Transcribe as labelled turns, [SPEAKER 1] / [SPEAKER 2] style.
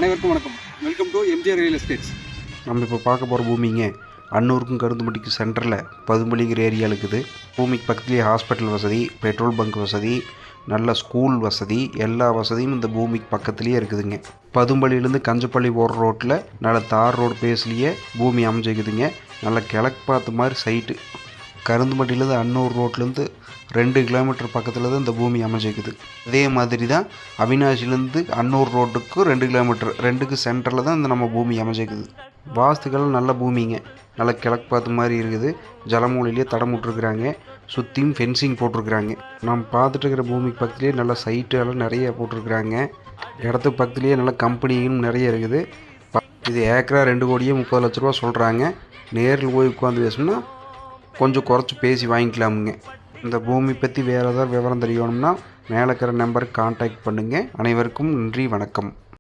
[SPEAKER 1] அனைவருக்கும் வணக்கம். Welcome to MGR real estates.
[SPEAKER 2] நம்ம இப்போ பார்க்க போகிற பூமிங்க அன்னூருக்கும் கருந்துமட்டிக்கு சென்டரில் பதும்பலிங்கிற ஏரியா இருக்குது. பூமிக்கு பக்கத்துலேயே ஹாஸ்பிட்டல் வசதி, பெட்ரோல் பங்க் வசதி, நல்ல ஸ்கூல் வசதி, எல்லா வசதியும் இந்த பூமிக்கு பக்கத்துலேயே இருக்குதுங்க. பதும்பள்ளியிலேருந்து கஞ்சப்பள்ளி போகிற ரோட்டில் நல்ல தார் ரோடு பேஸ்லேயே பூமி அமைஞ்சிக்குதுங்க. நல்ல கிழக்கு பார்த்த மாதிரி சைட்டு. கருந்துமட்டிலேருந்து அன்னூர் ரோட்லேருந்து 2 கிலோமீட்டர் பக்கத்தில் தான் இந்த பூமி அமைஞ்சிக்குது. அதே மாதிரி தான் அவினாசிலேருந்து அன்னூர் ரோட்டுக்கு 2 கிலோமீட்டர், 2க்கு சென்டரில் தான் இந்த நம்ம பூமி அமைஞ்சிக்குது. வாஸ்துக்கள் நல்ல பூமிங்க. நல்ல கிழக்கு பார்த்த மாதிரி இருக்குது. ஜலமூலையிலேயே தடம் விட்ருக்குறாங்க. சுற்றியும் ஃபென்சிங் போட்டிருக்குறாங்க. நம்ம பார்த்துட்டு இருக்கிற பூமிக்கு பக்கத்துலேயே நல்ல சைட்டு எல்லாம் நிறைய போட்டிருக்குறாங்க. இடத்துக்கு பக்கத்துலேயே நல்ல கம்பெனியும் நிறைய இருக்குது. இது ஏக்கரா 2,30,00,000 சொல்கிறாங்க. நேரில் போய் உட்காந்து பேசணும்னா கொஞ்சம் குறைச்சி பேசி வாங்கிக்கலாமுங்க. இந்த பூமி பற்றி வேறு ஏதாவது விவரம் தெரியணும்னா மேலே இருக்கிற நம்பருக்கு கான்டாக்ட் பண்ணுங்கள். அனைவருக்கும் நன்றி, வணக்கம்.